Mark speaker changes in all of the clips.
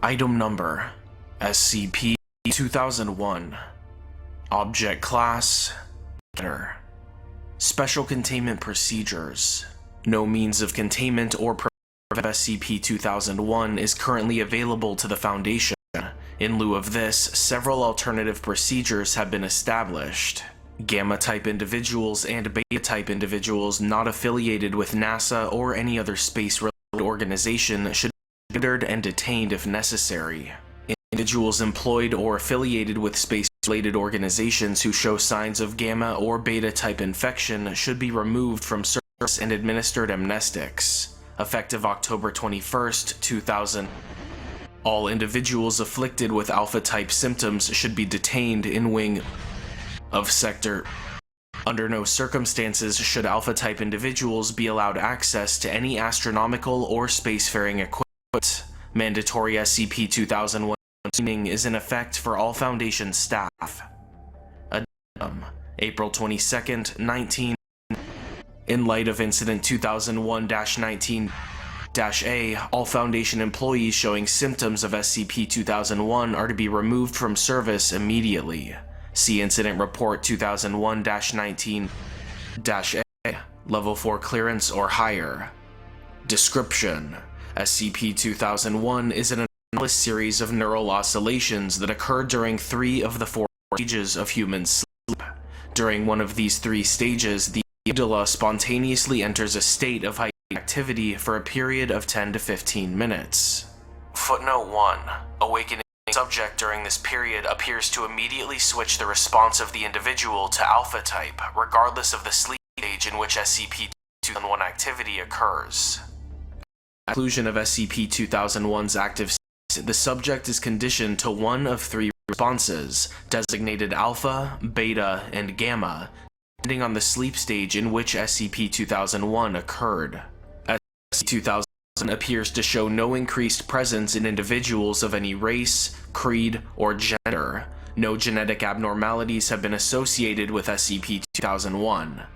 Speaker 1: Item Number SCP-2001 Object Class Matter. Special Containment Procedures. No means of containment or prevention of SCP-2001 is currently available to the Foundation. In lieu of this, several alternative procedures have been established. Gamma-type individuals and Beta-type individuals not affiliated with NASA or any other space-related organization should be monitored and detained if necessary. Individuals employed or affiliated with space-related organizations who show signs of Gamma or Beta-type infection should be removed from service and administered amnestics. Effective October 21st, 2000. All individuals afflicted with Alpha-type symptoms should be detained in Wing of Sector. Under no circumstances should Alpha-type individuals be allowed access to any astronomical or spacefaring equipment. Mandatory SCP-2001 training is in effect for all Foundation staff. Addendum, April 22nd, 19. In light of Incident 2001-19-A, all Foundation employees showing symptoms of SCP-2001 are to be removed from service immediately. See Incident Report 2001-19-A, Level 4 clearance or higher. Description: SCP-2001 is an anomalous series of neural oscillations that occur during 3 of the 4 stages of human sleep. During one of these 3 stages, the amygdala spontaneously enters a state of heightened activity for a period of 10 to 15 minutes. Footnote 1. Awakening subject during this period appears to immediately switch the response of the individual to alpha type, regardless of the sleep stage in which SCP-2001 activity occurs. At the conclusion of SCP-2001's active state, the subject is conditioned to one of 3 responses, designated alpha, beta, and gamma, depending on the sleep stage in which SCP-2001 occurred. SCP-2001 appears to show no increased presence in individuals of any race, creed, or gender. No genetic abnormalities have been associated with SCP-2001.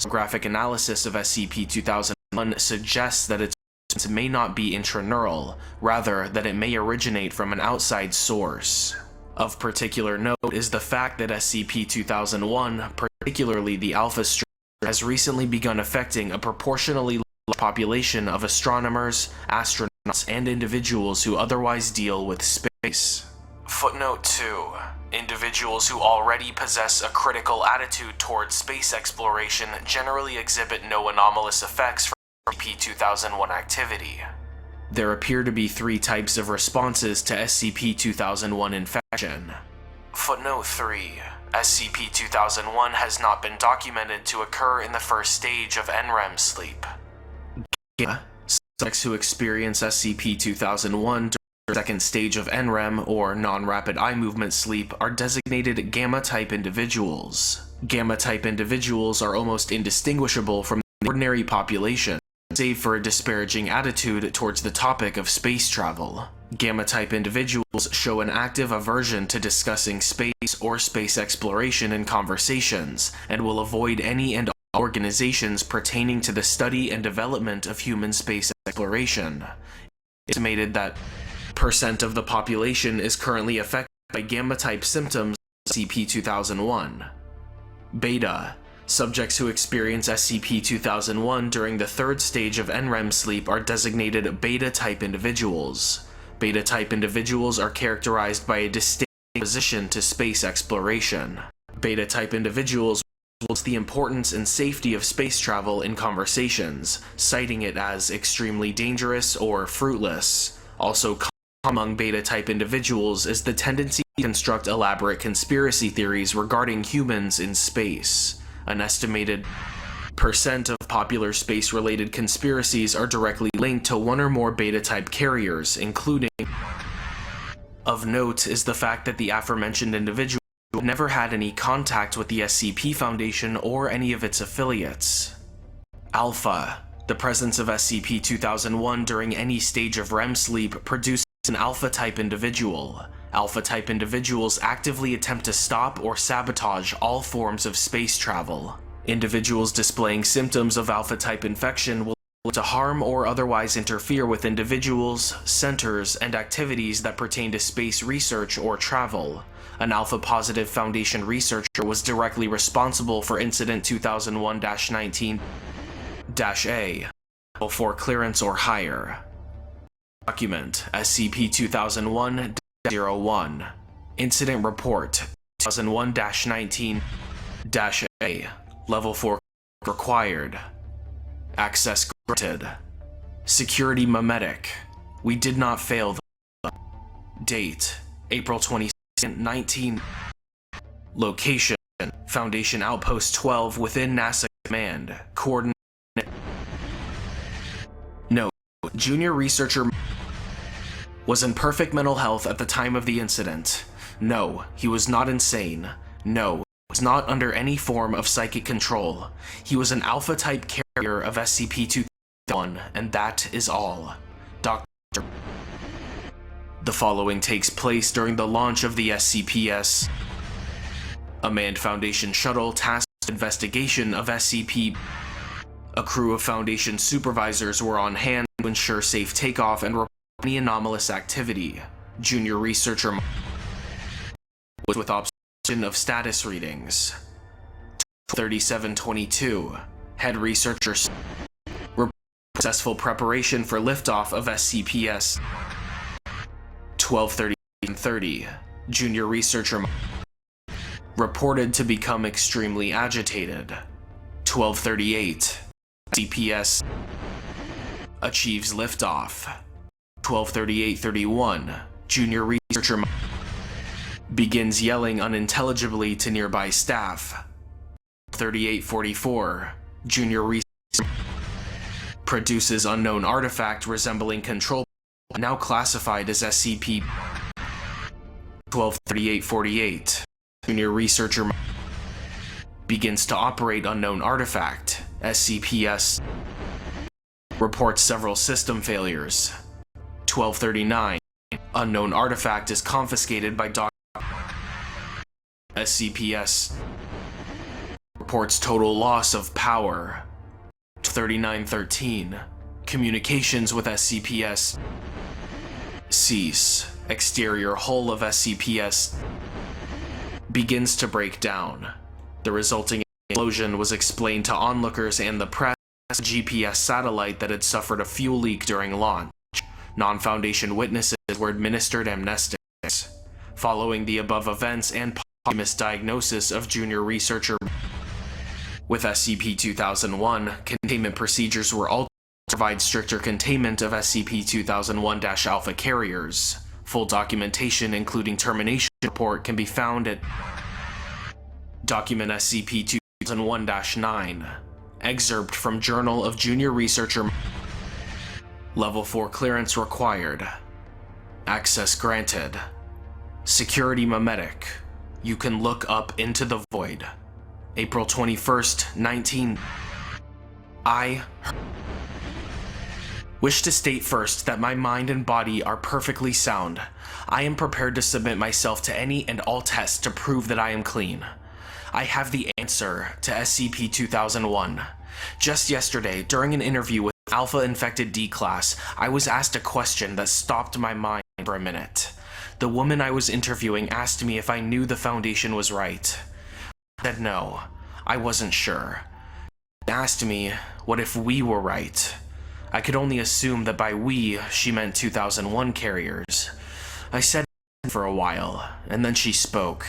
Speaker 1: Graphic analysis of SCP-2001 suggests that its presence may not be intraneural, rather that it may originate from an outside source. Of particular note is the fact that SCP-2001, particularly the alpha strain, has recently begun affecting a proportionally large population of astronomers, astronauts, and individuals who otherwise deal with space. Footnote 2. Individuals who already possess a critical attitude towards space exploration generally exhibit no anomalous effects from SCP-2001 activity. There appear to be 3 types of responses to SCP-2001 infection. Footnote 3. SCP-2001 has not been documented to occur in the first stage of NREM sleep. Gamma. Subjects who experience SCP-2001 during the second stage of NREM, or non-rapid eye movement sleep, are designated Gamma-type individuals. Gamma-type individuals are almost indistinguishable from the ordinary population, save for a disparaging attitude towards the topic of space travel. Gamma-type individuals show an active aversion to discussing space or space exploration in conversations, and will avoid any and all organizations pertaining to the study and development of human space exploration. It's estimated that % of the population is currently affected by Gamma-type symptoms of SCP-2001. Beta. Subjects who experience SCP-2001 during the 3rd stage of NREM sleep are designated Beta-type individuals. Beta-type individuals are characterized by a distinct opposition to space exploration. Beta-type individuals holds the importance and safety of space travel in conversations, citing it as extremely dangerous or fruitless. Also common among Beta-type individuals is the tendency to construct elaborate conspiracy theories regarding humans in space. An estimated % of popular space-related conspiracies are directly linked to one or more Beta-type carriers, including. Of note is the fact that the aforementioned individual never had any contact with the SCP Foundation or any of its affiliates. Alpha. The presence of SCP-2001 during any stage of REM sleep produces an alpha-type individual. Alpha-type individuals actively attempt to stop or sabotage all forms of space travel. Individuals displaying symptoms of alpha-type infection will to harm or otherwise interfere with individuals, centers, and activities that pertain to space research or travel. An Alpha-positive Foundation researcher was directly responsible for Incident 2001-19-A, for clearance or higher. Document SCP-2001-01. Incident Report 2001-19-A. Level 4 required. Access granted. Security memetic. We did not fail the date, April 22nd, 19. Location, Foundation Outpost 12 within NASA Command. Coordinate. Note, junior researcher was in perfect mental health at the time of the incident. No, he was not insane. No, he was not under any form of psychic control. He was an alpha-type carrier of SCP-2001, and that is all. Dr. The following takes place during the launch of the SCPS. A manned Foundation shuttle tasked with investigation of SCP. A crew of Foundation supervisors were on hand to ensure safe takeoff and report any anomalous activity. Junior researcher was with observation of status readings. 3722. Head researcher report successful preparation for liftoff of SCPS. 12:30. Junior researcher reported to become extremely agitated. 12:38. SCPS achieves liftoff. 12:38:31. Junior researcher begins yelling unintelligibly to nearby staff. 38:44. Junior researcher produces unknown artifact resembling control, now classified as SCP. 12:38:48. Junior researcher begins to operate unknown artifact. SCPS reports several system failures. 12:39. Unknown artifact is confiscated by Dr. SCPS reports total loss of power. 39:13. Communications with SCPS cease. Exterior hull of SCPS begins to break down. The resulting explosion was explained to onlookers and the press as a GPS satellite that had suffered a fuel leak during launch. Non-Foundation witnesses were administered amnestics. Following the above events and posthumous diagnosis of junior researcher with SCP-2001, containment procedures were altered to provide stricter containment of SCP-2001-alpha carriers. Full documentation, including termination report, can be found at Document SCP-2001-9. Excerpt from Journal of Junior Researcher. Level 4 clearance required. Access granted. Security memetic. You can look up into the void. April 21st, 19. I wish to state first that my mind and body are perfectly sound. I am prepared to submit myself to any and all tests to prove that I am clean. I have the answer to SCP-2001. Just yesterday, during an interview with Alpha-infected D-Class, I was asked a question that stopped my mind for a minute. The woman I was interviewing asked me if I knew the Foundation was right. I said no, I wasn't sure. She asked me, what if we were right? I could only assume that by we, she meant 2001 carriers. I said for a while, and then she spoke.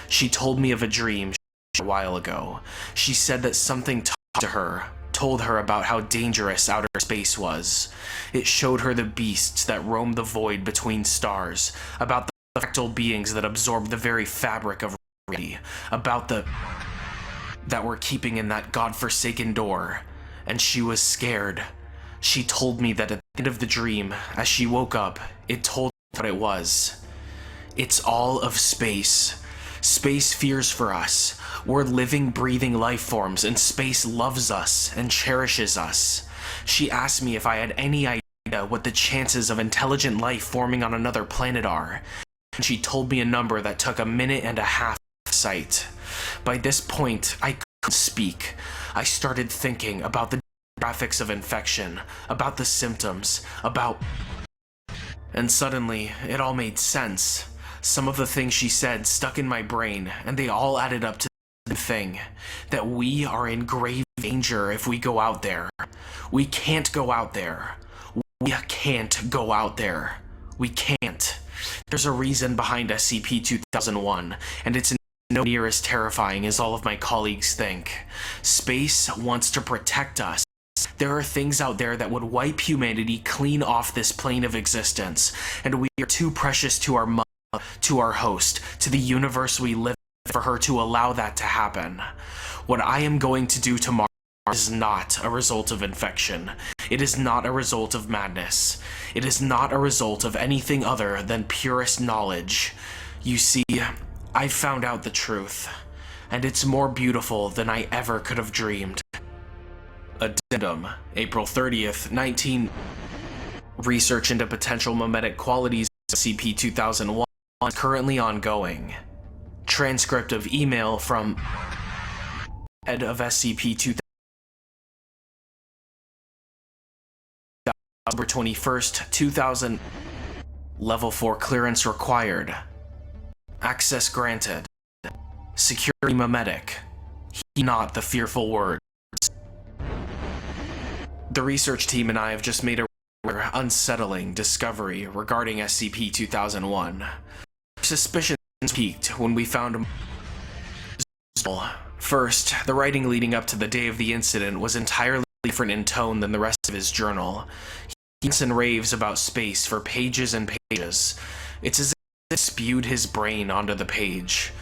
Speaker 1: She told me of a dream a while ago. She said that something talked to her, told her about how dangerous outer space was. It showed her the beasts that roam the void between stars, about the fractal beings that absorb the very fabric of reality, about the that were keeping in that godforsaken door. And she was scared. She told me that at the end of the dream, as she woke up, it told her what it was. It's all of space. Space fears for us. We're living, breathing life forms, and space loves us and cherishes us. She asked me if I had any idea what the chances of intelligent life forming on another planet are. She told me a number that took a minute and a half to cite. By this point, I couldn't speak. I started thinking about the graphics of infection, about the symptoms, and suddenly, it all made sense. Some of the things she said stuck in my brain, and they all added up to the thing, that we are in grave danger if we go out there. We can't go out there. We can't go out there. We can't. There's a reason behind SCP-2001, and it's no near as terrifying as all of my colleagues think. Space wants to protect us. There are things out there that would wipe humanity clean off this plane of existence, and we are too precious to our mother, to our host, to the universe we live in for her to allow that to happen. What I am going to do tomorrow is not a result of infection. It is not a result of madness. It is not a result of anything other than purest knowledge. You see, I found out the truth, and it's more beautiful than I ever could have dreamed. Addendum, April 30th, Research into potential memetic qualities of SCP-2001 is currently ongoing. Transcript of email from head of SCP-2001, October 21st, 2000. Level 4 clearance required. Access granted. Security memetic. Heed not the fearful words. The research team and I have just made a unsettling discovery regarding SCP-2001. Suspicions peaked when we found First, the writing leading up to the day of the incident was entirely different in tone than the rest of his journal. He rants and raves about space for pages and pages. It's as if he spewed his brain onto the page.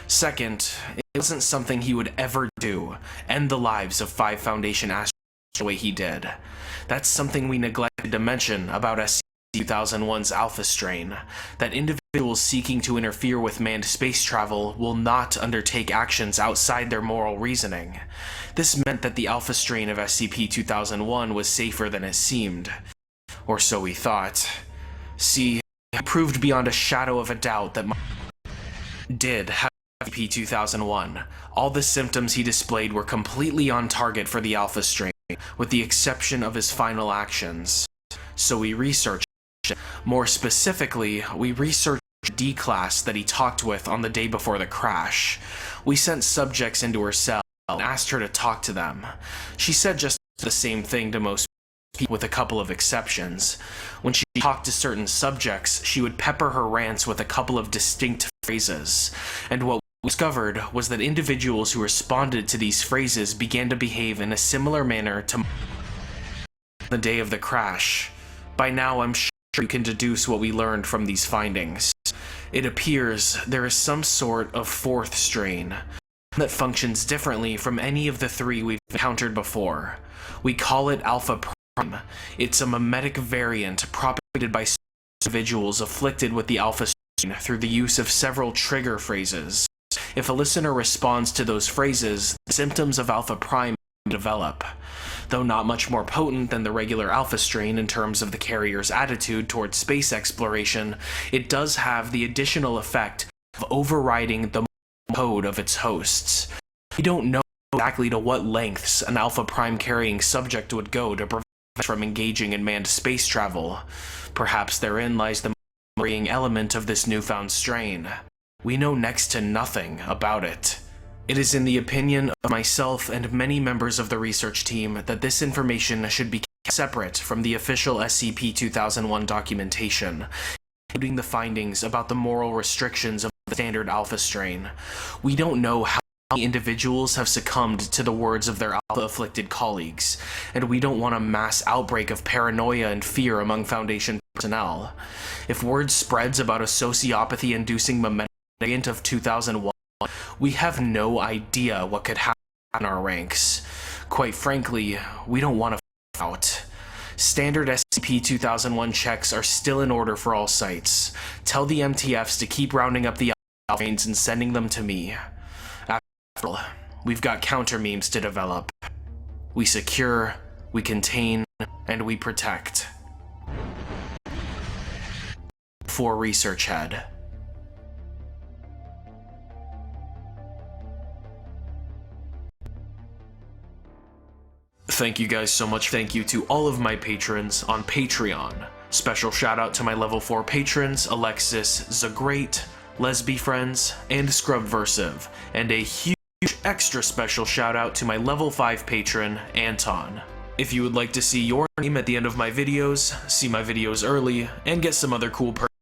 Speaker 1: Second, it wasn't something he would ever do, end the lives of 5 Foundation astronauts the way he did. That's something we neglected to mention about SCP-2001's Alpha strain, that individuals seeking to interfere with manned space travel will not undertake actions outside their moral reasoning. This meant that the Alpha strain of SCP-2001 was safer than it seemed. Or so we thought. See, it proved beyond a shadow of a doubt that did have SCP-2001. All the symptoms he displayed were completely on target for the Alpha strain, with the exception of his final actions. So we researched it. More specifically, we researched the D-class that he talked with on the day before the crash. We sent subjects into her cell and asked her to talk to them. She said just the same thing to most people, with a couple of exceptions. When she talked to certain subjects, she would pepper her rants with a couple of distinct phrases, and what we discovered was that individuals who responded to these phrases began to behave in a similar manner to the day of the crash. By now, I'm sure you can deduce what we learned from these findings. It appears there is some sort of 4th strain that functions differently from any of the 3 we've encountered before. We call it Alpha Prime. It's a memetic variant propagated by individuals afflicted with the Alpha strain through the use of several trigger phrases. If a listener responds to those phrases, the symptoms of Alpha Prime develop. Though not much more potent than the regular Alpha strain in terms of the carrier's attitude towards space exploration, it does have the additional effect of overriding the code of its hosts. We don't know exactly to what lengths an Alpha Prime carrying subject would go to prevent from engaging in manned space travel. Perhaps therein lies the worrying element of this newfound strain. We know next to nothing about it. It is in the opinion of myself and many members of the research team that this information should be kept separate from the official SCP-2001 documentation, including the findings about the moral restrictions of the standard Alpha strain. We don't know how many individuals have succumbed to the words of their Alpha-afflicted colleagues, and we don't want a mass outbreak of paranoia and fear among Foundation personnel. If word spreads about a sociopathy-inducing memetic variant of 2001, we have no idea what could happen in our ranks. Quite frankly, we don't want to find out. Standard SCP-2001 checks are still in order for all sites. Tell the MTFs to keep rounding up the alphanes and sending them to me. After all, we've got counter memes to develop. We secure, we contain, and we protect. For Research Head. Thank you guys so much. Thank you to all of my patrons on Patreon. Special shout out to my level 4 patrons, Alexis, Zagreat, Lesby Friends, and Scrubversive, and a huge extra special shout out to my level 5 patron, Anton. If you would like to see your name at the end of my videos, see my videos early, and get some other cool perks